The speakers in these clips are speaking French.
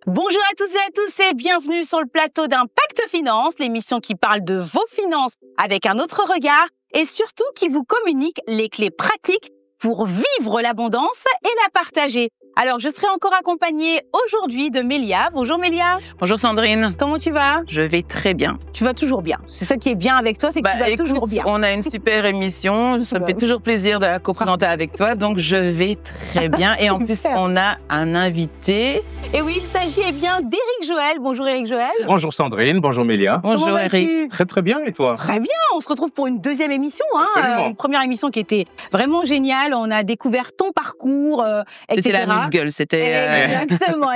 Bonjour à toutes et à tous et bienvenue sur le plateau d'Impact Finance, l'émission qui parle de vos finances avec un autre regard et surtout qui vous communique les clés pratiques pour vivre l'abondance et la partager. Alors, je serai encore accompagnée aujourd'hui de Mélia. Bonjour Mélia. Bonjour Sandrine. Comment tu vas? Je vais très bien. Tu vas toujours bien. C'est ça qui est bien avec toi, c'est que tu vas toujours bien. On a une super émission. Ça me fait toujours plaisir de la co-présenter avec toi. Donc, je vais très bien. Et en plus, on a un invité. Et oui, il s'agit bien d'Éric Joël. Bonjour Éric Joël. Bonjour Sandrine, bonjour Mélia. Bonjour Éric. Très très bien, et toi? Très bien, on se retrouve pour une deuxième émission. Absolument. Une première émission qui était vraiment géniale. On a découvert ton parcours, etc. C'était la musgueule, c'était...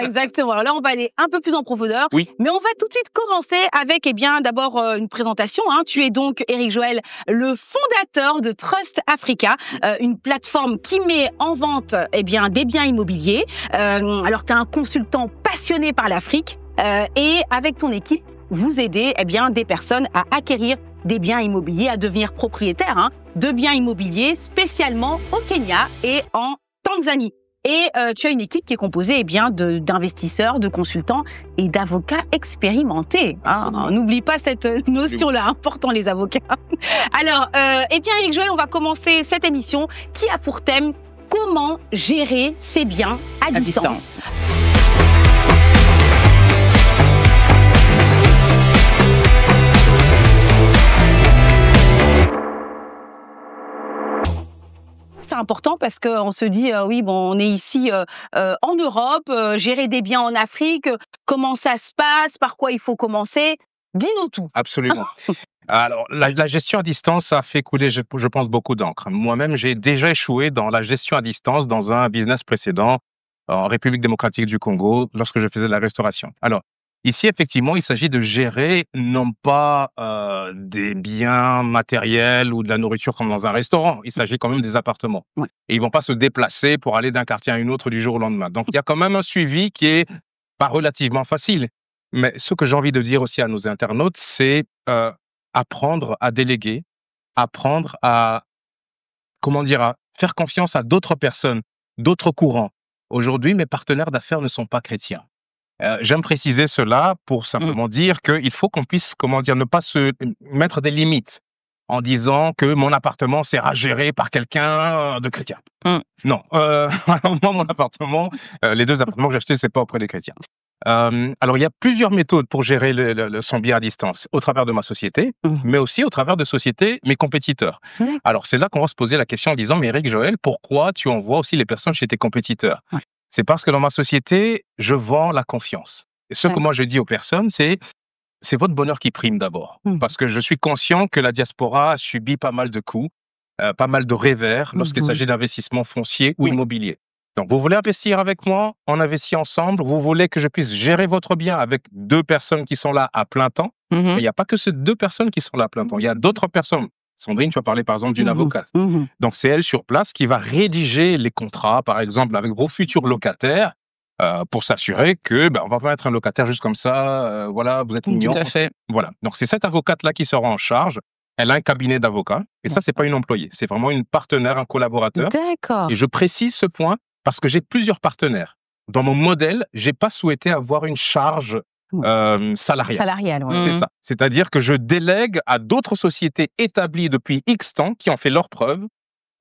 Exactement. Alors là, on va aller un peu plus en profondeur. Oui. Mais on va tout de suite commencer avec, d'abord une présentation. Tu es donc, Éric Joël, le fondateur de Trust Africa, une plateforme qui met en vente, des biens immobiliers. Alors, tu es un consultant passionné par l'Afrique et avec ton équipe, vous aidez, des personnes à acquérir des biens immobiliers, à devenir propriétaires de biens immobiliers, spécialement au Kenya et en Tanzanie. Et tu as une équipe qui est composée d'investisseurs, de consultants et d'avocats expérimentés. N'oublie pas cette notion-là, important les avocats. Alors, Éric Joël, on va commencer cette émission qui a pour thème comment gérer ses biens à distance. C'est important parce qu'on se dit, on est ici en Europe, gérer des biens en Afrique, comment ça se passe, par quoi il faut commencer? Dis-nous tout. Absolument. Alors, la gestion à distance, ça a fait couler, je pense, beaucoup d'encre. Moi-même, j'ai déjà échoué dans la gestion à distance dans un business précédent en République démocratique du Congo, lorsque je faisais de la restauration. Alors, ici, effectivement, il s'agit de gérer non pas des biens matériels ou de la nourriture comme dans un restaurant. Il s'agit quand même des appartements. Ouais. Et ils vont pas se déplacer pour aller d'un quartier à un autre du jour au lendemain. Donc, il y a quand même un suivi qui est pas relativement facile. Mais ce que j'ai envie de dire aussi à nos internautes, c'est apprendre à déléguer, apprendre à faire confiance à d'autres personnes, d'autres courants. Aujourd'hui, mes partenaires d'affaires ne sont pas chrétiens. J'aime préciser cela pour simplement dire qu'il faut qu'on puisse, ne pas se mettre des limites en disant que mon appartement sera géré par quelqu'un de chrétien. Non, moi, mon appartement, les deux appartements que j'ai achetés, c'est pas auprès des chrétiens. Alors, il y a plusieurs méthodes pour gérer son bien à distance, au travers de ma société, mais aussi au travers de sociétés, mes compétiteurs. Alors, c'est là qu'on va se poser la question en disant, mais Éric Joël, pourquoi tu envoies aussi les personnes chez tes compétiteurs? C'est parce que dans ma société, je vends la confiance. Et ce que moi je dis aux personnes, c'est votre bonheur qui prime d'abord. Parce que je suis conscient que la diaspora a subi pas mal de coups, pas mal de revers lorsqu'il s'agit d'investissements fonciers ou immobiliers. Donc, vous voulez investir avec moi, on investit ensemble, vous voulez que je puisse gérer votre bien avec deux personnes qui sont là à plein temps. Mais il n'y a pas que ces deux personnes qui sont là à plein temps, il y a d'autres personnes. Sandrine, tu as parlé par exemple d'une avocate. Donc, c'est elle sur place qui va rédiger les contrats, par exemple, avec vos futurs locataires, pour s'assurer que on va pas mettre un locataire juste comme ça, vous êtes mignon. Tout à fait. Voilà. Donc, c'est cette avocate-là qui sera en charge. Elle a un cabinet d'avocats. Et ça, c'est pas une employée. C'est vraiment une partenaire, un collaborateur. D'accord. Et je précise ce point parce que j'ai plusieurs partenaires. Dans mon modèle, j'ai pas souhaité avoir une charge salariale. Ouais. C'est ça. C'est-à-dire que je délègue à d'autres sociétés établies depuis X temps qui ont fait leurs preuves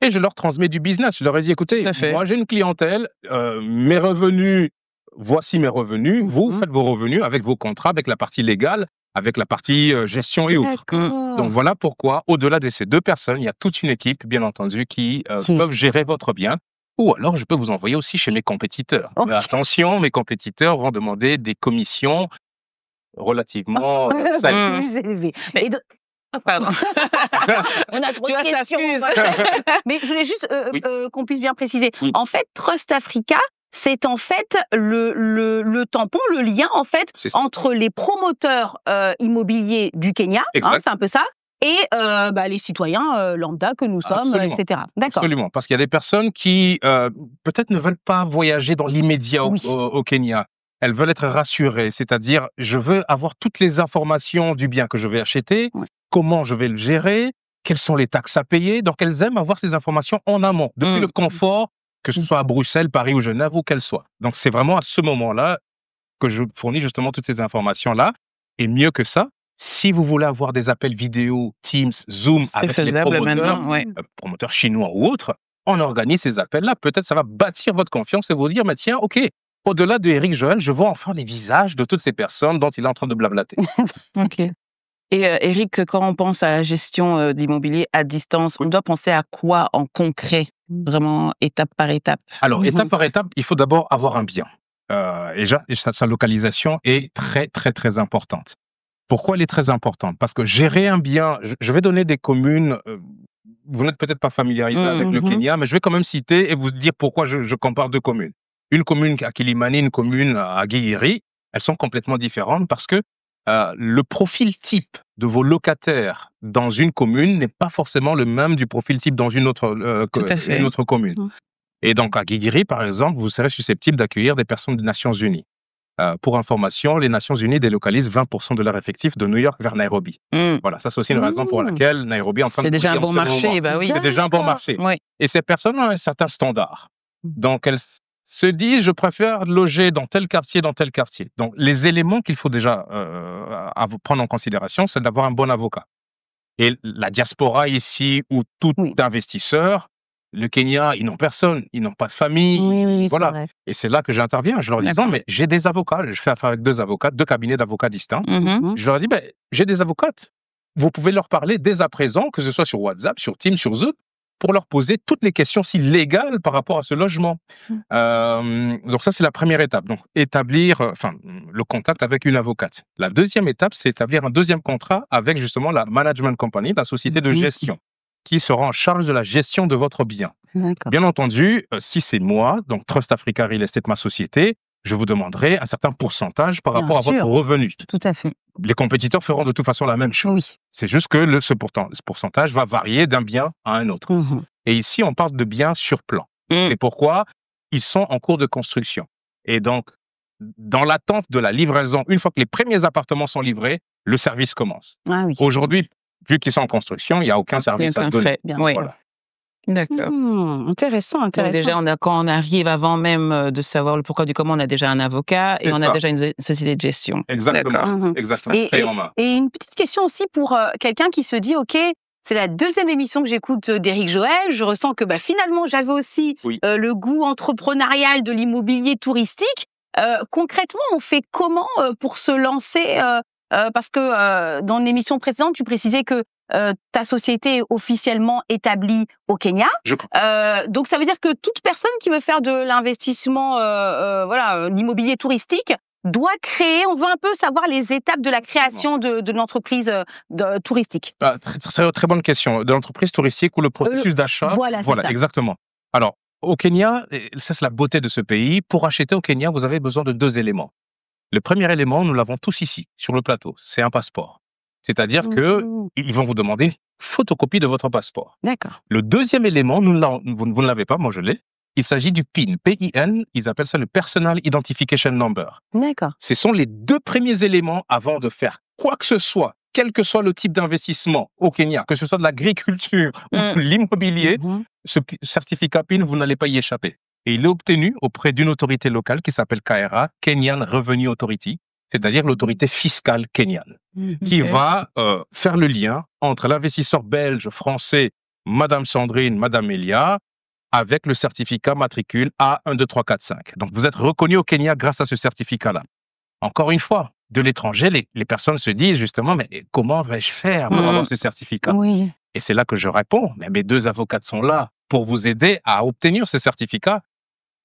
et je leur transmets du business. Je leur ai dit, écoutez, moi j'ai une clientèle, mes revenus, voici mes revenus, vous faites vos revenus avec vos contrats, avec la partie légale, avec la partie gestion et autres. Donc voilà pourquoi, au-delà de ces deux personnes, il y a toute une équipe, bien entendu, qui peuvent gérer votre bien. Ou alors, je peux vous envoyer aussi chez mes compétiteurs. Mais attention, mes compétiteurs vont demander des commissions relativement plus élevées. Pardon. On a trop de questions. Mais je voulais juste qu'on puisse bien préciser. En fait, Trust Africa, c'est en fait le tampon, le lien en fait entre les promoteurs immobiliers du Kenya, c'est un peu ça, et les citoyens lambda que nous sommes, etc. D'accord. Absolument, parce qu'il y a des personnes qui peut-être ne veulent pas voyager dans l'immédiat au Kenya. Elles veulent être rassurées, c'est-à-dire je veux avoir toutes les informations du bien que je vais acheter, comment je vais le gérer, quelles sont les taxes à payer. Donc elles aiment avoir ces informations en amont, depuis le confort, que ce soit à Bruxelles, Paris ou Genève, où qu'elles soient. Donc c'est vraiment à ce moment-là que je fournis justement toutes ces informations-là. Et mieux que ça, si vous voulez avoir des appels vidéo, Teams, Zoom, C'est avec les faisable maintenant, ouais. promoteurs chinois ou autres, on organise ces appels-là. Peut-être ça va bâtir votre confiance et vous dire, mais tiens, OK, au-delà de Éric Joël, je vois enfin les visages de toutes ces personnes dont il est en train de blablater. OK. Et Éric, quand on pense à la gestion d'immobilier à distance, on doit penser à quoi en concret, vraiment étape par étape? Alors, étape par étape, il faut d'abord avoir un bien. Et sa localisation est très, très, très importante. Pourquoi elle est très importante? Parce que gérer un bien, je vais donner des communes, vous n'êtes peut-être pas familiarisé avec le Kenya, mais je vais quand même citer et vous dire pourquoi je compare deux communes. Une commune à Kilimani, une commune à Giguiri, elles sont complètement différentes parce que le profil type de vos locataires dans une commune n'est pas forcément le même du profil type dans une autre commune. Et donc, à Giguiri, par exemple, vous serez susceptible d'accueillir des personnes des Nations Unies. Pour information, les Nations Unies délocalisent 20% de leur effectif de New York vers Nairobi. Voilà, ça c'est aussi une raison pour laquelle Nairobi est en train de... C'est déjà un bon marché, bah oui. C'est déjà un bon marché. Oui. Et ces personnes ont un certain standard. Donc, elles se disent, je préfère loger dans tel quartier, dans tel quartier. Donc, les éléments qu'il faut déjà prendre en considération, c'est d'avoir un bon avocat. Et la diaspora ici, ou tout investisseur, le Kenya, ils n'ont personne, ils n'ont pas de famille. Oui, voilà. Et c'est là que j'interviens. Je leur dis, mais j'ai des avocats. Je fais affaire avec deux avocats, deux cabinets d'avocats distincts. Je leur dis, j'ai des avocates. Vous pouvez leur parler dès à présent, que ce soit sur WhatsApp, sur Teams, sur Zoom, pour leur poser toutes les questions si légales par rapport à ce logement. Donc ça, c'est la première étape. Donc, établir le contact avec une avocate. La deuxième étape, c'est établir un deuxième contrat avec justement la management company, la société de gestion, qui sera en charge de la gestion de votre bien. Bien entendu, si c'est moi, donc Trust Africa Real Estate, ma société, je vous demanderai un certain pourcentage par rapport à votre revenu. Tout à fait. Les compétiteurs feront de toute façon la même chose. Oui. C'est juste que ce pourcentage va varier d'un bien à un autre. Et ici, on parle de biens sur plan. C'est pourquoi ils sont en cours de construction. Et donc, dans l'attente de la livraison, une fois que les premiers appartements sont livrés, le service commence. Aujourd'hui, vu qu'ils sont en construction, il n'y a aucun service à donner. Voilà. D'accord. Intéressant. Donc déjà, quand on arrive, avant même de savoir le pourquoi du comment, on a déjà un avocat et on a déjà une société de gestion. Exactement. Exactement. Et une petite question aussi pour quelqu'un qui se dit, OK, c'est la deuxième émission que j'écoute d'Éric Joël. Je ressens que finalement, j'avais aussi le goût entrepreneurial de l'immobilier touristique. Concrètement, on fait comment pour se lancer parce que dans l'émission précédente, tu précisais que ta société est officiellement établie au Kenya. Donc, ça veut dire que toute personne qui veut faire de l'investissement, l'immobilier touristique, doit créer, on veut un peu savoir les étapes de la création de l'entreprise touristique. Très bonne question. De l'entreprise touristique ou le processus d'achat. Voilà, exactement. Alors, au Kenya, ça c'est la beauté de ce pays, pour acheter au Kenya, vous avez besoin de deux éléments. Le premier élément, nous l'avons tous ici, sur le plateau, c'est un passeport. C'est-à-dire qu'ils vont vous demander une photocopie de votre passeport. D'accord. Le deuxième élément, vous ne l'avez pas, moi je l'ai. Il s'agit du PIN, P-I-N, ils appellent ça le Personal Identification Number. D'accord. Ce sont les deux premiers éléments avant de faire quoi que ce soit, quel que soit le type d'investissement au Kenya, que ce soit de l'agriculture ou de l'immobilier, ce certificat PIN, vous n'allez pas y échapper. Et il est obtenu auprès d'une autorité locale qui s'appelle KRA, Kenyan Revenue Authority, c'est-à-dire l'autorité fiscale kenyane, qui va faire le lien entre l'investisseur belge, français, Madame Sandrine, Madame Elia, avec le certificat matricule A12345. Donc, vous êtes reconnu au Kenya grâce à ce certificat-là. Encore une fois, de l'étranger, les personnes se disent justement, mais comment vais-je faire pour avoir ce certificat? Et c'est là que je réponds, mais mes deux avocates sont là pour vous aider à obtenir ce certificat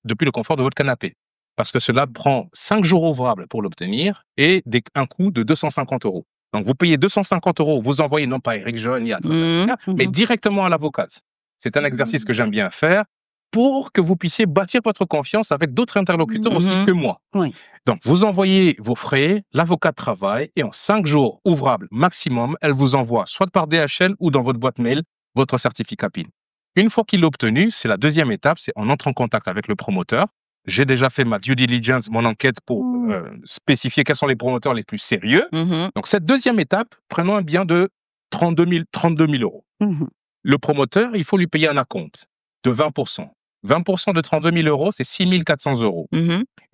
depuis le confort de votre canapé. Parce que cela prend 5 jours ouvrables pour l'obtenir et un coût de 250 €. Donc, vous payez 250 €, vous envoyez non pas Éric Joël, mais directement à l'avocate. C'est un exercice que j'aime bien faire pour que vous puissiez bâtir votre confiance avec d'autres interlocuteurs aussi que moi. Donc, vous envoyez vos frais, l'avocat travaille et en 5 jours ouvrables maximum, elle vous envoie soit par DHL ou dans votre boîte mail votre certificat PIN. Une fois qu'il est obtenu, c'est la deuxième étape, c'est on entre en contact avec le promoteur. J'ai déjà fait ma due diligence, mon enquête pour spécifier quels sont les promoteurs les plus sérieux. Donc, cette deuxième étape, prenons un bien de 32 000 €. Le promoteur, il faut lui payer un acompte de 20%. 20% de 32 000 €, c'est 6 400 €.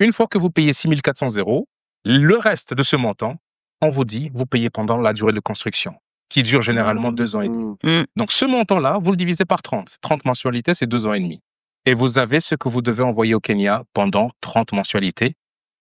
Une fois que vous payez 6 400 €, Le reste de ce montant, on vous dit, vous payez pendant la durée de construction, qui dure généralement 2 ans et demi. Donc, ce montant-là, vous le divisez par 30. 30 mensualités, c'est 2 ans et demi. Et vous avez ce que vous devez envoyer au Kenya pendant 30 mensualités.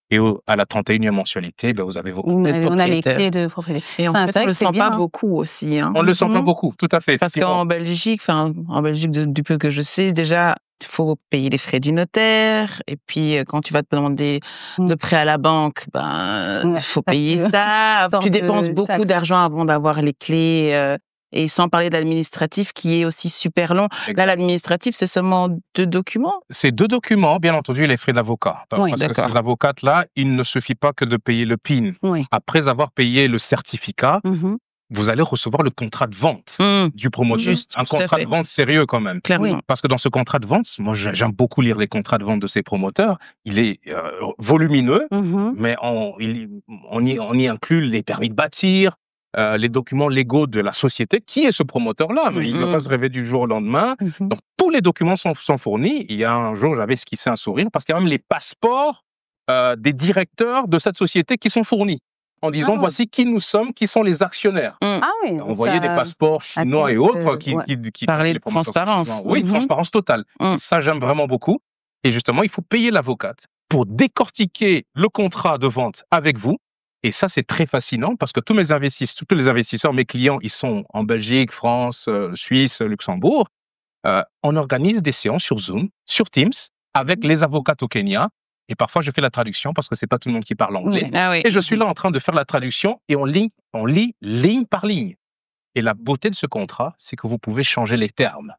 Et à la 31e mensualité, vous avez vos... On a les clés de propriété. Et en fait, on ne le sent pas beaucoup aussi. Hein. On ne le sent pas beaucoup, tout à fait. Parce qu'en Belgique, du peu que je sais, déjà, il faut payer les frais du notaire. Et puis, quand tu vas te demander de prêt à la banque, il faut payer ça. Tu dépenses beaucoup d'argent avant d'avoir les clés. Et sans parler de l'administratif qui est aussi super long. Là, l'administratif, c'est seulement 2 documents? C'est 2 documents, bien entendu, et les frais d'avocat. Parce que ces avocates-là, il ne suffit pas que de payer le PIN. Après avoir payé le certificat, vous allez recevoir le contrat de vente du promoteur. Juste, un contrat de vente sérieux quand même. Clairement. Parce que dans ce contrat de vente, moi j'aime beaucoup lire les contrats de vente de ces promoteurs. Il est volumineux, mais on y inclut les permis de bâtir, les documents légaux de la société. Qui est ce promoteur-là? Mais il ne va pas se réveiller du jour au lendemain. Donc, tous les documents sont fournis. Il y a un jour, j'avais esquissé un sourire parce qu'il y a même les passeports des directeurs de cette société qui sont fournis. En disant, voici qui nous sommes, qui sont les actionnaires. On voyait des passeports chinois et autres qui parlaient de transparence. Oui, transparence totale. Ça, j'aime vraiment beaucoup. Et justement, il faut payer l'avocate pour décortiquer le contrat de vente avec vous. Et ça, c'est très fascinant parce que tous les investisseurs, mes clients, ils sont en Belgique, France, Suisse, Luxembourg. On organise des séances sur Zoom, sur Teams, avec les avocates au Kenya. Et parfois, je fais la traduction parce que c'est pas tout le monde qui parle anglais. Et je suis là en train de faire la traduction et on lit ligne par ligne. Et la beauté de ce contrat, c'est que vous pouvez changer les termes.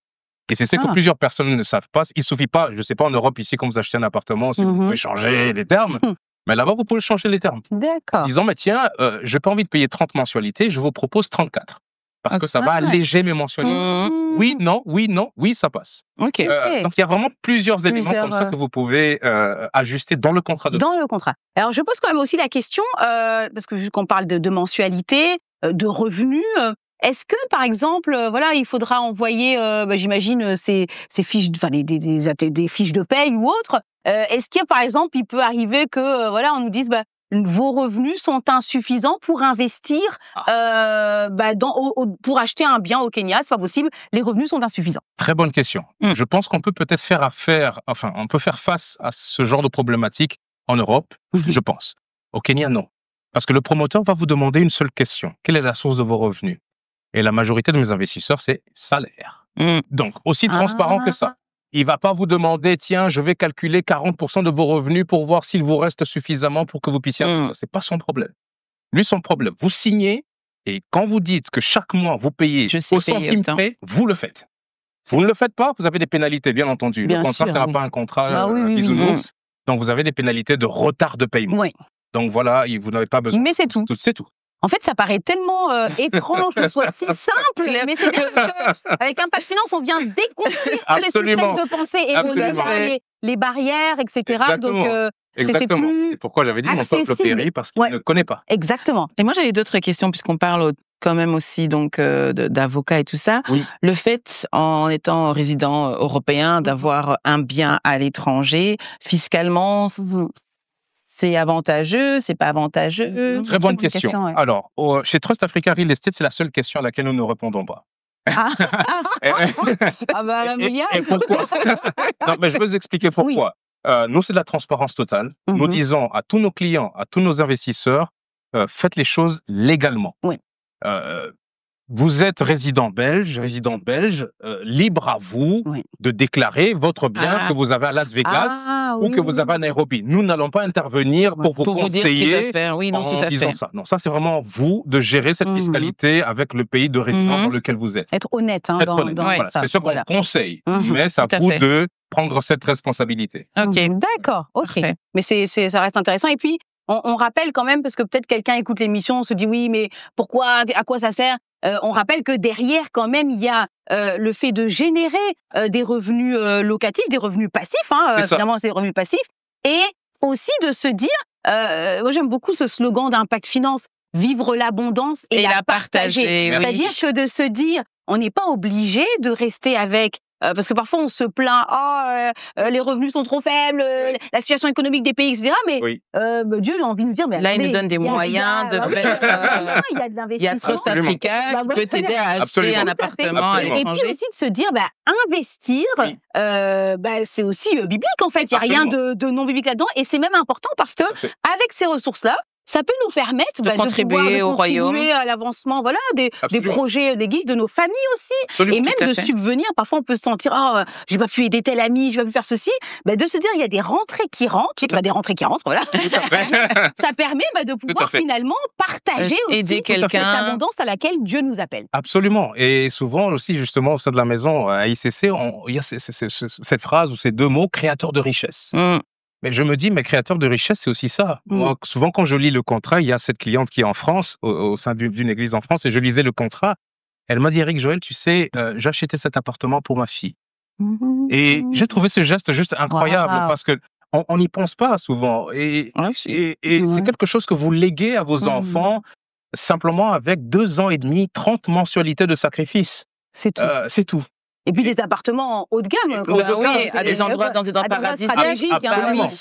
Et c'est ce que plusieurs personnes ne savent pas. Il suffit pas, je sais pas, en Europe, ici, quand vous achetez un appartement, si vous pouvez changer les termes. Mais là-bas, vous pouvez changer les termes. D'accord. En disant, mais tiens, je n'ai pas envie de payer 30 mensualités, je vous propose 34. Parce que ça va alléger mes mensualités. Oui, non, oui, ça passe. Donc, il y a vraiment plusieurs éléments comme ça que vous pouvez ajuster dans le contrat. Dans le contrat. Alors, je pose quand même aussi la question, parce que vu qu'on parle de mensualité, de revenus, est-ce que, par exemple, il faudra envoyer, j'imagine, ces fiches, des fiches de paye ou autres. Est-ce qu'il y a, par exemple, il peut arriver que, on nous dise, vos revenus sont insuffisants pour investir, pour acheter un bien au Kenya, c'est pas possible, les revenus sont insuffisants. Très bonne question. Je pense qu'on peut peut-être faire face à ce genre de problématique en Europe, je pense. Au Kenya, non. Parce que le promoteur va vous demander une seule question. Quelle est la source de vos revenus? Et la majorité de mes investisseurs, c'est salaire. Donc, aussi transparent que ça. Il ne va pas vous demander, tiens, je vais calculer 40% de vos revenus pour voir s'il vous reste suffisamment pour que vous puissiez... Ce n'est pas son problème. Lui, son problème, vous signez et quand vous dites que chaque mois, vous payez au centime près, vous le faites. Vous ne le faites pas, vous avez des pénalités, bien entendu. Le contrat, ce n'est pas un contrat bisounours. Donc, vous avez des pénalités de retard de paiement. Donc, voilà, vous n'avez pas besoin... Mais c'est tout. C'est tout. En fait, ça paraît tellement étrange que ce soit si simple, mais c'est parce qu'avec Impact Finance, on vient déconstruire tous les systèmes de pensée et les barrières, etc. Exactement. Donc, Exactement. C'est pourquoi j'avais dit mon peuple périt, parce qu'il ne connaît pas. Exactement. Et moi, j'avais d'autres questions, puisqu'on parle quand même aussi d'avocats et tout ça. Le fait, en étant résident européen, d'avoir un bien à l'étranger, fiscalement, c'est avantageux, c'est pas avantageux? Très bonne question. Alors, chez Trust Africa Real Estate, c'est la seule question à laquelle nous ne répondons pas. Et pourquoi? Non, mais je vais vous expliquer pourquoi. Nous, c'est de la transparence totale. Nous disons à tous nos clients, à tous nos investisseurs, faites les choses légalement. Vous êtes résidente belge, libre à vous de déclarer votre bien que vous avez à Las Vegas ou que vous avez à Nairobi. Nous n'allons pas intervenir pour vous conseiller en disant ça. Non, ça c'est vraiment vous de gérer cette fiscalité avec le pays de résidence dans lequel vous êtes. Être honnête. Voilà, c'est ce qu'on conseille, mais c'est à vous de prendre cette responsabilité. D'accord, ok. Mais ça reste intéressant. Et puis, on rappelle quand même, parce que peut-être quelqu'un écoute l'émission, on se dit oui, mais pourquoi, à quoi ça sert? On rappelle que derrière, quand même, il y a le fait de générer des revenus locatifs, des revenus passifs, finalement, c'est des revenus passifs, et aussi de se dire, moi j'aime beaucoup ce slogan d'Impact Finance, vivre l'abondance et la partager. C'est-à-dire que de se dire, on n'est pas obligé de rester avec parce que parfois on se plaint, les revenus sont trop faibles, la situation économique des pays, etc. Mais Dieu a envie de nous dire, mais là, attendez, il nous donne des moyens de faire. Il y a de Il y a l'investissement. Trust Africa qui peut t'aider à acheter un appartement à Et l'étranger. puis aussi de se dire, investir, c'est aussi biblique en fait. Il n'y a rien de non biblique là-dedans. Et c'est même important parce que avec ces ressources-là, ça peut nous permettre de contribuer au royaume, à l'avancement, des projets d'église, de nos familles aussi, et même de subvenir. Parfois, on peut se sentir, j'ai pas pu aider tel ami, j'ai pas pu faire ceci. De se dire, il y a des rentrées qui rentrent, des rentrées qui rentrent, voilà. Ça permet de pouvoir finalement partager aussi aider quelqu'un, cette abondance à laquelle Dieu nous appelle. Absolument. Et souvent aussi, justement, au sein de la maison à ICC, il y a cette phrase ou ces deux mots, créateur de richesse. Mais je me dis, mais créateur de richesse, c'est aussi ça. Moi, souvent, quand je lis le contrat, il y a cette cliente qui est en France, au sein d'une église en France, et je lisais le contrat. Elle m'a dit, Eric Joël, tu sais, j'ai acheté cet appartement pour ma fille. Et j'ai trouvé ce geste juste incroyable parce que on n'y pense pas souvent. Et c'est quelque chose que vous léguez à vos enfants simplement avec 2 ans et demi, 30 mensualités de sacrifice. C'est tout. C'est tout. Et puis des appartements haut de gamme. À des endroits dans des paradis stratégiques.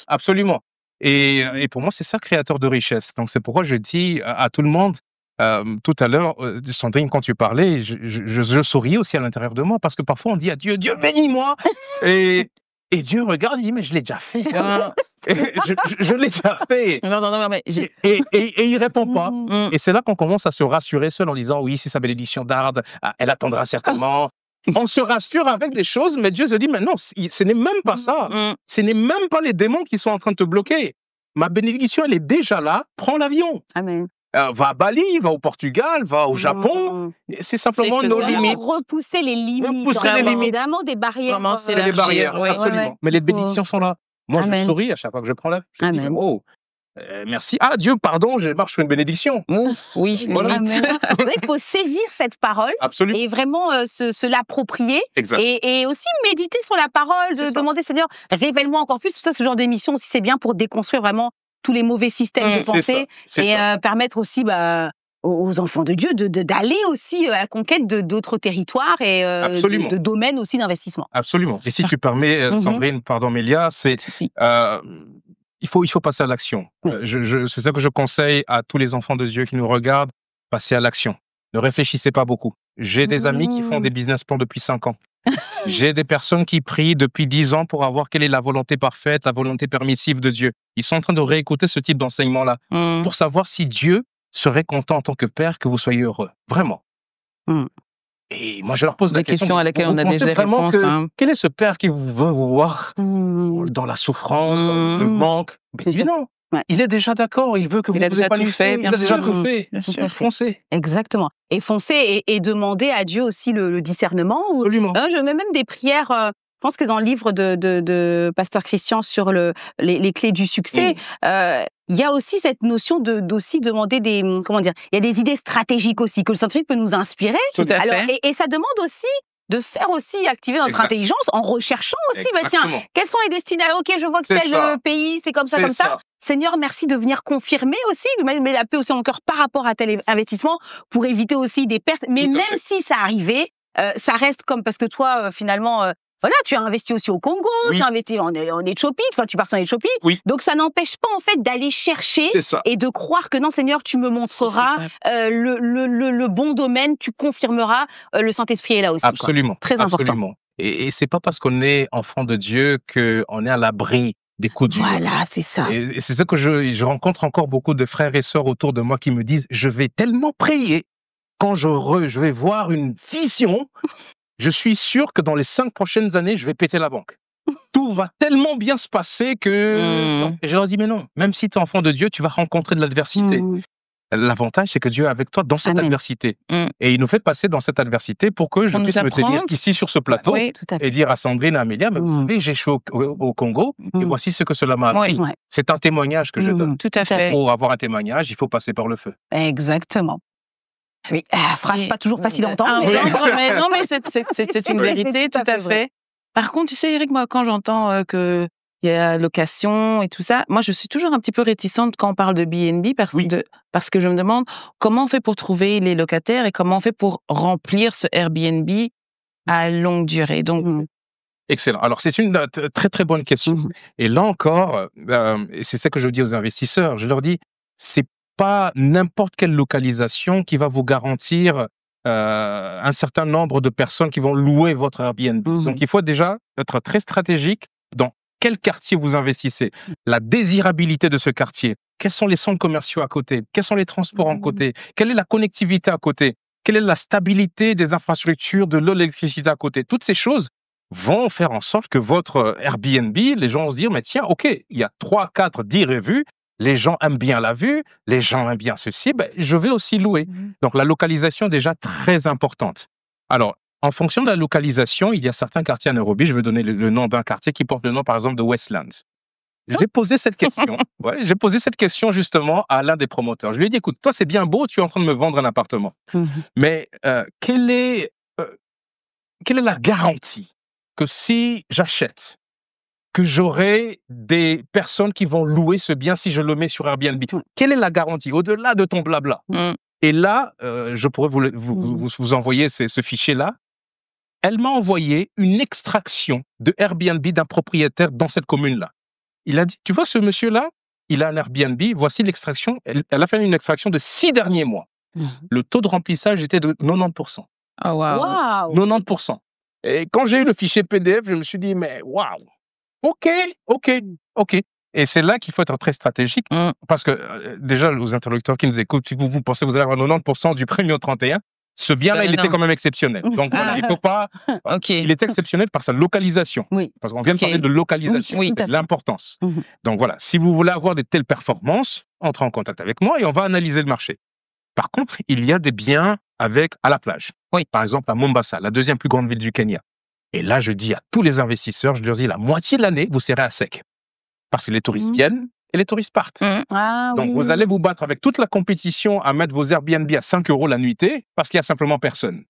Absolument. Et pour moi, c'est ça, créateur de richesse. Donc, c'est pourquoi je dis à tout le monde, tout à l'heure, Sandrine, quand tu parlais, je souris aussi à l'intérieur de moi parce que parfois on dit à Dieu, Dieu bénis-moi. Et Dieu regarde, il dit, mais je l'ai déjà fait. Je l'ai déjà fait. Non, mais et il répond pas. Et c'est là qu'on commence à se rassurer seul en disant, oui, c'est sa bénédiction d'Arde, elle attendra certainement. On se rassure avec des choses, mais Dieu se dit, mais non, ce n'est même pas ça. Ce n'est même pas les démons qui sont en train de te bloquer. Ma bénédiction, elle est déjà là. Prends l'avion. Amen. Va à Bali, va au Portugal, va au Japon. C'est simplement nos limites. Repousser les limites. Évidemment, des barrières. Les barrières, absolument. Mais les bénédictions sont là. Moi, je souris à chaque fois que je prends l'avion. Amen. Merci. Ah, Dieu, pardon, je marche sur une bénédiction. Oui, voilà. Il faut saisir cette parole. Absolument. Et vraiment se l'approprier. Exact. Et aussi méditer sur la parole, de demander, Seigneur, révèle-moi encore plus. Ça, ce genre d'émission aussi, c'est bien pour déconstruire vraiment tous les mauvais systèmes de pensée et permettre aussi aux enfants de Dieu d'aller aussi à la conquête d'autres territoires et de domaines aussi d'investissement. Absolument. Et si tu permets, Sandrine, pardon, Mélia, il faut passer à l'action. C'est ça que je conseille à tous les enfants de Dieu qui nous regardent, passer à l'action. Ne réfléchissez pas beaucoup. J'ai des amis qui font des business plans depuis 5 ans. J'ai des personnes qui prient depuis 10 ans pour avoir quelle est la volonté parfaite, la volonté permissive de Dieu. Ils sont en train de réécouter ce type d'enseignement-là pour savoir si Dieu serait content en tant que père que vous soyez heureux. Vraiment. Et moi, je leur pose la question à laquelle on a déjà réponse. Quel est ce père qui veut vous voir dans la souffrance, dans le manque? Mais non. Il est déjà d'accord, il veut que vous il a déjà tout fait, il a déjà tout fait. Foncez. Exactement. Et foncez et demandez à Dieu aussi le discernement. Absolument. Je mets même des prières, je pense que dans le livre de Pasteur Christian sur les clés du succès, il y a aussi cette notion d'aussi demander il y a des idées stratégiques aussi, que le Saint-Esprit peut nous inspirer. Tout à fait. Et ça demande aussi de faire aussi activer notre intelligence en recherchant aussi, quelles sont les destinations? Ok, je vois que tel pays, c'est comme ça. Seigneur, merci de venir confirmer aussi, de mettre la paix aussi en mon cœur par rapport à tel investissement pour éviter aussi des pertes. Mais même si ça arrivait, ça reste parce que toi, finalement, tu as investi aussi au Congo, tu as investi en Éthiopie, tu pars en Éthiopie. Donc ça n'empêche pas en fait d'aller chercher et de croire que non, Seigneur, tu me montreras le bon domaine, tu confirmeras, le Saint-Esprit est là aussi. Absolument. Très important. Et c'est pas parce qu'on est enfant de Dieu qu'on est à l'abri des coups durs. Voilà, c'est ça. Et c'est ça que je rencontre encore beaucoup de frères et sœurs autour de moi qui me disent, je vais tellement prier quand je vais voir une vision. Je suis sûr que dans les 5 prochaines années, je vais péter la banque. Tout va tellement bien se passer que... Et je leur dis, mais non, même si tu es enfant de Dieu, tu vas rencontrer de l'adversité. L'avantage, c'est que Dieu est avec toi dans cette adversité. Et il nous fait passer dans cette adversité pour que je puisse me tenir ici sur ce plateau et dire à Sandrine et à Amélia, mais vous savez, j'ai échoué au Congo et voici ce que cela m'a appris. C'est un témoignage que je donne. Tout à fait. Pour avoir un témoignage, il faut passer par le feu. Exactement. Oui, phrase pas toujours facile à entendre. Non, mais c'est une vérité, tout à fait. Par contre, tu sais, Eric, moi, quand j'entends qu'il y a location et tout ça, moi, je suis toujours un petit peu réticente quand on parle de B&B parce que je me demande comment on fait pour trouver les locataires et comment on fait pour remplir ce Airbnb à longue durée. Donc, Excellent. Alors, c'est une très, très bonne question. Et là encore, et c'est ça que je dis aux investisseurs, je leur dis, c'est pas n'importe quelle localisation qui va vous garantir un certain nombre de personnes qui vont louer votre Airbnb. Donc, il faut déjà être très stratégique dans quel quartier vous investissez, la désirabilité de ce quartier, quels sont les centres commerciaux à côté, quels sont les transports à côté, quelle est la connectivité à côté, quelle est la stabilité des infrastructures, de l'eau, l'électricité à côté. Toutes ces choses vont faire en sorte que votre Airbnb, les gens vont se dire, mais tiens, OK, il y a 3, 4, 10 revues, les gens aiment bien la vue, les gens aiment bien ceci, ben, je vais aussi louer. Donc, la localisation est déjà très importante. Alors, en fonction de la localisation, il y a certains quartiers à Nairobi, je vais donner le nom d'un quartier qui porte le nom, par exemple, de Westlands. J'ai posé cette question, j'ai posé cette question justement à l'un des promoteurs. Je lui ai dit, écoute, toi, c'est bien beau, tu es en train de me vendre un appartement, mais quelle est la garantie que si j'achète, que j'aurai des personnes qui vont louer ce bien si je le mets sur Airbnb? Quelle est la garantie, au-delà de ton blabla? Et là, je pourrais vous envoyer ce fichier-là. Elle m'a envoyé une extraction de Airbnb d'un propriétaire dans cette commune-là. Il a dit, tu vois ce monsieur-là, il a un Airbnb, voici l'extraction. Elle a fait une extraction de 6 derniers mois. Le taux de remplissage était de 90%. Oh, wow. 90%. Et quand j'ai eu le fichier PDF, je me suis dit, mais waouh, OK. Et c'est là qu'il faut être très stratégique, parce que déjà, aux interlocuteurs qui nous écoutent, si vous pensez que vous allez avoir 90% du Premium 31, ce bien-là, il était quand même exceptionnel. Donc, voilà, il faut pas. Il était exceptionnel par sa localisation. Parce qu'on vient de parler de localisation, c'est de l'importance. Donc, voilà, si vous voulez avoir de telles performances, entrez en contact avec moi et on va analyser le marché. Par contre, il y a des biens à la plage. Par exemple, à Mombasa, la deuxième plus grande ville du Kenya. Et là, je dis à tous les investisseurs, je leur dis, la moitié de l'année, vous serez à sec. Parce que les touristes viennent et les touristes partent. Donc, vous allez vous battre avec toute la compétition à mettre vos Airbnb à 5 € la nuitée parce qu'il n'y a simplement personne.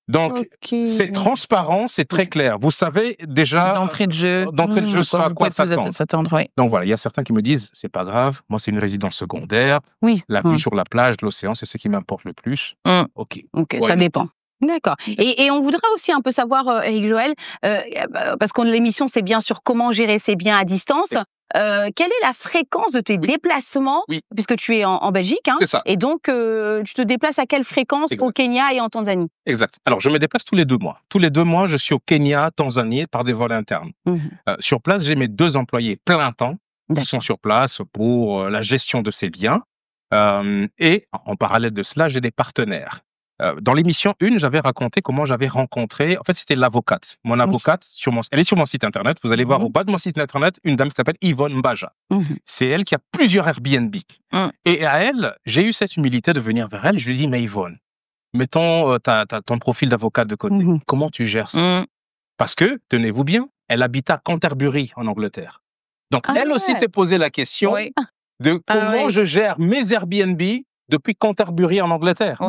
Donc, c'est transparent, c'est très clair. Vous savez déjà d'entrée de jeu à quoi s'attendre. Donc, voilà, il y a certains qui me disent, c'est pas grave, moi, c'est une résidence secondaire. La vue sur la plage, l'océan, c'est ce qui m'importe le plus. OK, ça dépend. D'accord. Et on voudrait aussi un peu savoir, Éric Joël, parce que l'émission, c'est bien sûr comment gérer ses biens à distance. Quelle est la fréquence de tes déplacements, puisque tu es en Belgique, C'est ça. Et donc tu te déplaces à quelle fréquence au Kenya et en Tanzanie? Exact. Alors, je me déplace tous les 2 mois. Tous les 2 mois, je suis au Kenya, Tanzanie, par des vols internes. Sur place, j'ai mes 2 employés plein temps qui sont sur place pour la gestion de ces biens. Et en parallèle de cela, j'ai des partenaires. Dans l'émission 1, j'avais raconté comment j'avais rencontré, en fait, c'était l'avocate. Mon avocate, elle est sur mon site internet. Vous allez voir au bas de mon site internet une dame qui s'appelle Yvonne Mbaja. C'est elle qui a plusieurs Airbnb. Et à elle, j'ai eu cette humilité de venir vers elle. Je lui ai dit, mais Yvonne, mettons ton profil d'avocate de côté. Comment tu gères ça? Parce que, tenez-vous bien, elle habite à Canterbury, en Angleterre. Donc, elle aussi s'est posé la question de comment je gère mes Airbnb depuis Canterbury en Angleterre.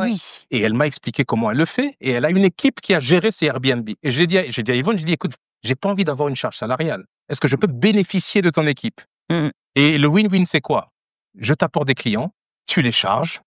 Et elle m'a expliqué comment elle le fait, et elle a une équipe qui a géré ses Airbnb. Et j'ai dit à Yvonne, écoute, j'ai pas envie d'avoir une charge salariale. Est-ce que je peux bénéficier de ton équipe? Et le win-win, c'est quoi? Je t'apporte des clients, tu les charges,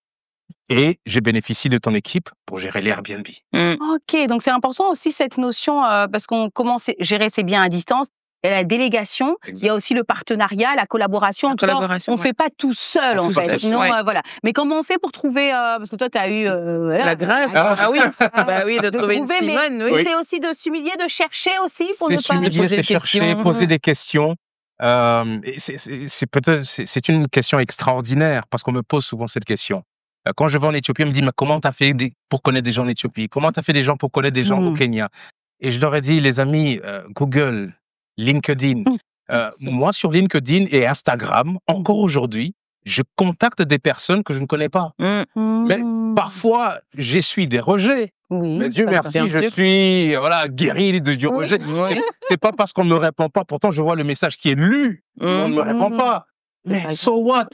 et je bénéficie de ton équipe pour gérer les Airbnb. OK, donc c'est important aussi cette notion, parce qu'on commence à gérer ses biens à distance. Il y a la délégation, il y a aussi le partenariat, la collaboration. On ne fait pas tout seul, en fait. Sinon, voilà. Mais comment on fait pour trouver... parce que toi, tu as eu... la grâce. De trouver une Simone. Mais c'est aussi de s'humilier, de chercher aussi pour ne pas... C'est chercher, poser des questions. C'est une question extraordinaire parce qu'on me pose souvent cette question. Quand je vais en Éthiopie, on me dit, mais comment tu as fait pour connaître des gens en Éthiopie? Comment tu as fait des gens pour connaître des gens au Kenya? Et je leur ai dit, les amis, Google, LinkedIn. Moi, sur LinkedIn et Instagram, encore aujourd'hui, je contacte des personnes que je ne connais pas. Mais parfois, j'essuie des rejets. Mais Dieu merci, je suis guéri du rejet. C'est pas parce qu'on ne me répond pas. Pourtant, je vois le message qui est lu. On ne me répond pas. Mais so what?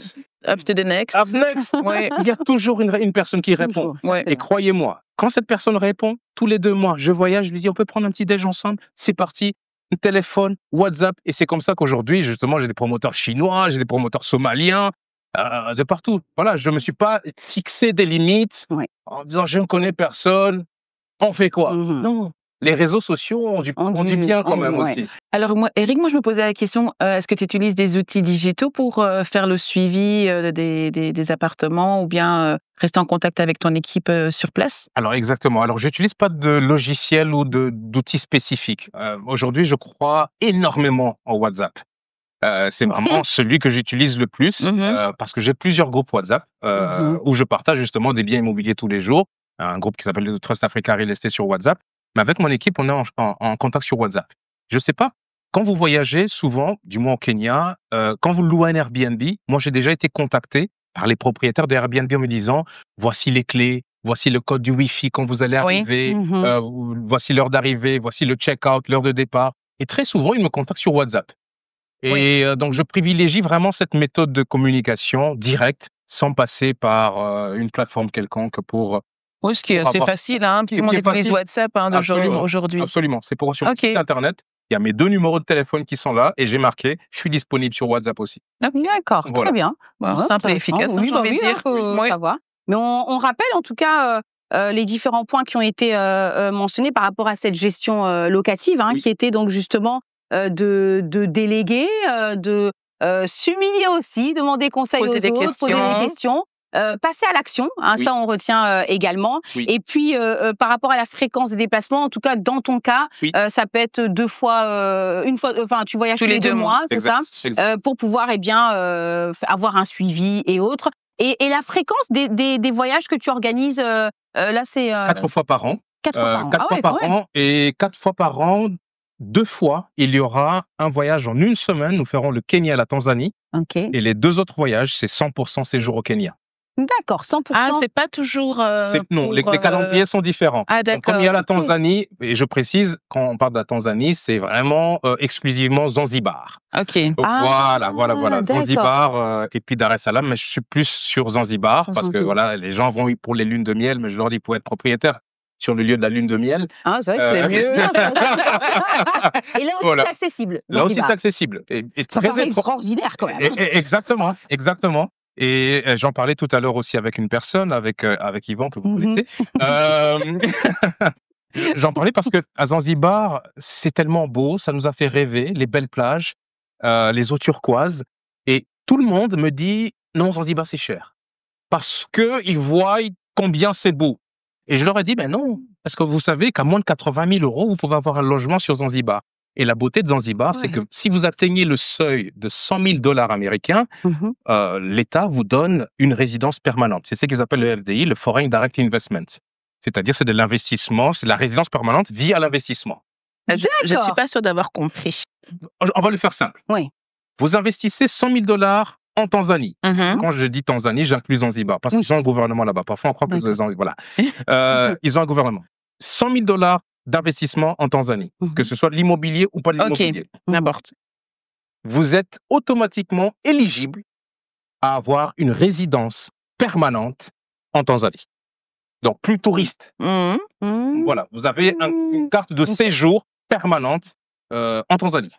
Up to the next. Up next. Il y a toujours une personne qui répond. Et croyez-moi, quand cette personne répond, tous les 2 mois, je voyage, je lui dis, on peut prendre un petit déj ensemble? C'est parti. Téléphone, WhatsApp, et c'est comme ça qu'aujourd'hui, justement, j'ai des promoteurs chinois, j'ai des promoteurs somaliens, de partout. Voilà, je me suis pas fixé des limites en disant, je ne connais personne, on fait quoi? Non, les réseaux sociaux ont du bien quand même aussi. Alors, Eric, je me posais la question, est-ce que tu utilises des outils digitaux pour faire le suivi des appartements ou bien rester en contact avec ton équipe sur place? Alors, exactement. Alors, j'utilise pas de logiciel ou d'outils spécifiques. Aujourd'hui, je crois énormément en WhatsApp. C'est vraiment celui que j'utilise le plus parce que j'ai plusieurs groupes WhatsApp où je partage justement des biens immobiliers tous les jours. Un groupe qui s'appelle le Trust Africa Real Estate sur WhatsApp. Mais avec mon équipe, on est en contact sur WhatsApp. Je sais pas, quand vous voyagez souvent, du moins au Kenya, quand vous louez un Airbnb, moi j'ai déjà été contacté par les propriétaires de Airbnb en me disant voici les clés, voici le code du Wi-Fi quand vous allez arriver, voici l'heure d'arrivée, voici le check-out, l'heure de départ. Et très souvent, ils me contactent sur WhatsApp. Et donc, je privilégie vraiment cette méthode de communication directe, sans passer par une plateforme quelconque pour... Oui, ce qui est assez facile, hein. Tout le monde utilise WhatsApp aujourd'hui. Absolument. C'est pour sur le site Internet. Il y a mes 2 numéros de téléphone qui sont là et j'ai marqué « Je suis disponible sur WhatsApp aussi ». D'accord, très bien. Simple et efficace, j'ai envie de dire. Savoir. Mais on rappelle en tout cas les différents points qui ont été mentionnés par rapport à cette gestion locative, qui était donc justement de déléguer, de s'humilier aussi, demander conseil aux autres, poser des questions. Passer à l'action, ça on retient également. Et puis par rapport à la fréquence des déplacements, en tout cas dans ton cas, ça peut être 2 fois, une fois, enfin tu voyages tous les 2 mois, c'est ça, pour pouvoir avoir un suivi et autres. Et la fréquence des voyages que tu organises, là c'est 4 fois par an. 4 fois par an. 4 fois par an et 4 fois par an. 2 fois, il y aura un voyage en une semaine. Nous ferons le Kenya et la Tanzanie. Et les 2 autres voyages, c'est 100% séjour au Kenya. D'accord, 100%. Ah, c'est pas toujours. Non, les calendriers sont différents. Ah, d'accord. Comme il y a la Tanzanie, et je précise, quand on parle de la Tanzanie, c'est vraiment exclusivement Zanzibar. Ok. Voilà. Zanzibar et puis Dar es Salaam, mais je suis plus sur Zanzibar parce que voilà, les gens vont pour les lunes de miel, mais je leur dis pour être propriétaire sur le lieu de la lune de miel. Ah, c'est vrai que c'est mieux. Et là aussi, c'est accessible. Là aussi, c'est accessible. Et très extraordinaire quand même. Exactement. Et j'en parlais tout à l'heure aussi avec une personne, avec Yvan, que vous connaissez. J'en parlais parce que à Zanzibar, c'est tellement beau, ça nous a fait rêver, les belles plages, les eaux turquoises. Et tout le monde me dit, non, Zanzibar, c'est cher. Parce qu'ils voient combien c'est beau. Et je leur ai dit, ben non, parce que vous savez qu'à moins de 80 000 €, vous pouvez avoir un logement sur Zanzibar. Et la beauté de Zanzibar, c'est que si vous atteignez le seuil de 100 000 $ américains, l'État vous donne une résidence permanente. C'est ce qu'ils appellent le FDI, le Foreign Direct Investment. C'est-à-dire, c'est de l'investissement, c'est la résidence permanente via l'investissement. Je ne suis pas sûre d'avoir compris. On va le faire simple. Vous investissez 100 000 $ en Tanzanie. Quand je dis Tanzanie, j'inclus Zanzibar, parce qu'ils ont un gouvernement là-bas. Parfois, on croit qu'ils ont... Voilà. Ils ont un gouvernement. 100 000 $ d'investissement en Tanzanie, que ce soit de l'immobilier ou pas de l'immobilier. N'importe. Vous êtes automatiquement éligible à avoir une résidence permanente en Tanzanie. Donc, plus touriste. Voilà, vous avez une carte de séjour permanente en Tanzanie.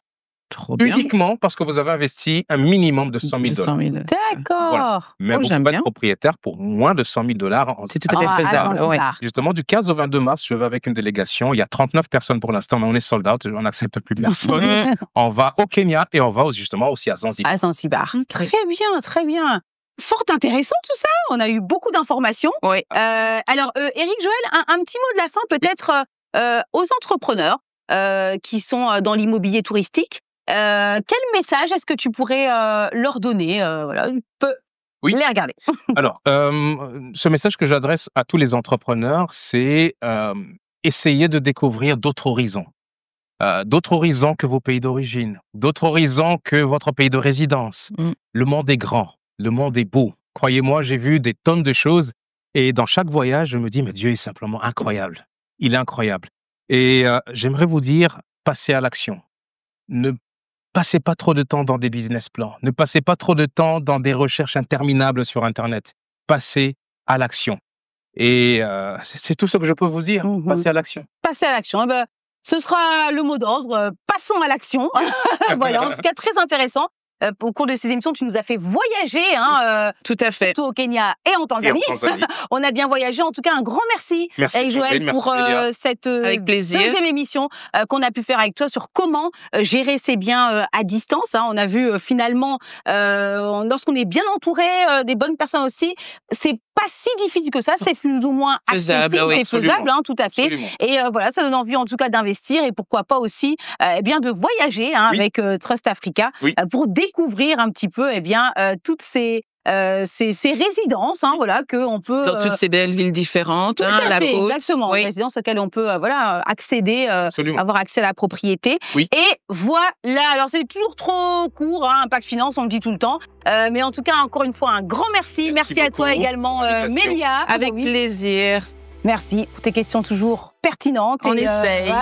Trop bien. Uniquement parce que vous avez investi un minimum de 100 000 $. D'accord. Voilà. Mais vous pouvez être propriétaire pour moins de 100 000 $. C'est tout à fait faisable. Justement, du 15 au 22 mars, je vais avec une délégation. Il y a 39 personnes pour l'instant, mais on est sold out. On n'accepte plus personne. On va au Kenya et on va justement aussi à Zanzibar. À Zanzibar. Très bien, très bien. Fort intéressant tout ça. On a eu beaucoup d'informations. Alors, Eric Joël, un petit mot de la fin peut-être aux entrepreneurs qui sont dans l'immobilier touristique. Quel message est-ce que tu pourrais leur donner les regarder. Alors, ce message que j'adresse à tous les entrepreneurs, c'est essayer de découvrir d'autres horizons. D'autres horizons que vos pays d'origine, d'autres horizons que votre pays de résidence. Le monde est grand, le monde est beau. Croyez-moi, j'ai vu des tonnes de choses et dans chaque voyage, je me dis, mais Dieu est simplement incroyable. Il est incroyable. Et j'aimerais vous dire, passez à l'action. Ne passez pas trop de temps dans des business plans. Ne passez pas trop de temps dans des recherches interminables sur Internet. Passez à l'action. Et c'est tout ce que je peux vous dire. Passez à l'action. Passez à l'action. Eh ben, ce sera le mot d'ordre. Passons à l'action. Voilà, en tout cas, très intéressant. au cours de ces émissions, tu nous as fait voyager, tout à fait, surtout au Kenya et en Tanzanie. On a bien voyagé. En tout cas, un grand merci, Eric Joël, pour cette deuxième émission qu'on a pu faire avec toi sur comment gérer ses biens à distance. On a vu finalement, lorsqu'on est bien entouré des bonnes personnes aussi, c'est pas si difficile que ça, c'est plus ou moins accessible, c'est faisable, tout à fait. Absolument. Et voilà, ça donne envie en tout cas d'investir et pourquoi pas aussi de voyager avec Trust Africa pour découvrir un petit peu toutes ces résidences, voilà, que on peut dans toutes ces belles villes différentes, la côte, exactement, résidences auxquelles on peut accéder, avoir accès à la propriété. Et voilà, alors c'est toujours trop court, Impact Finance, on le dit tout le temps, mais en tout cas encore une fois un grand merci à toi également, Mélia. Avec plaisir. Merci pour tes questions toujours pertinentes. On essaye.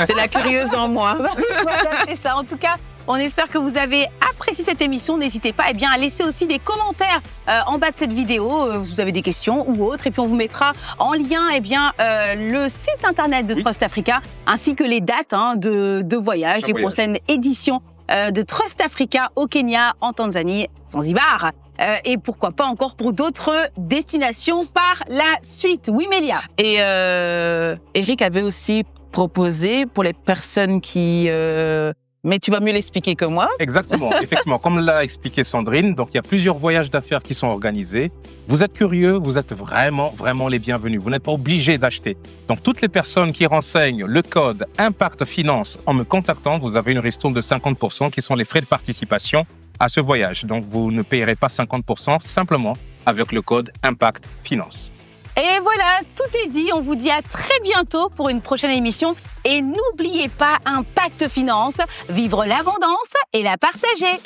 C'est la curieuse en moi. Voilà, c'est ça. En tout cas, on espère que vous avez apprécié cette émission. N'hésitez pas à laisser aussi des commentaires en bas de cette vidéo. Vous avez des questions ou autres. Et puis, on vous mettra en lien le site internet de Trust Africa ainsi que les dates de voyage, les prochaines éditions de Trust Africa au Kenya, en Tanzanie, Zanzibar. Et pourquoi pas encore pour d'autres destinations par la suite. Oui, Mélia. Et Eric avait aussi proposé pour les personnes qui... Mais tu vas mieux l'expliquer que moi. Exactement, effectivement. Comme l'a expliqué Sandrine, donc il y a plusieurs voyages d'affaires qui sont organisés. Vous êtes curieux, vous êtes vraiment les bienvenus. Vous n'êtes pas obligé d'acheter. Donc toutes les personnes qui renseignent le code Impact Finance en me contactant, vous avez une ristourne de 50% qui sont les frais de participation à ce voyage. Donc vous ne payerez pas 50% simplement avec le code Impact Finance. Et voilà, tout est dit. On vous dit à très bientôt pour une prochaine émission. Et n'oubliez pas Impact Finance, vivre l'abondance et la partager.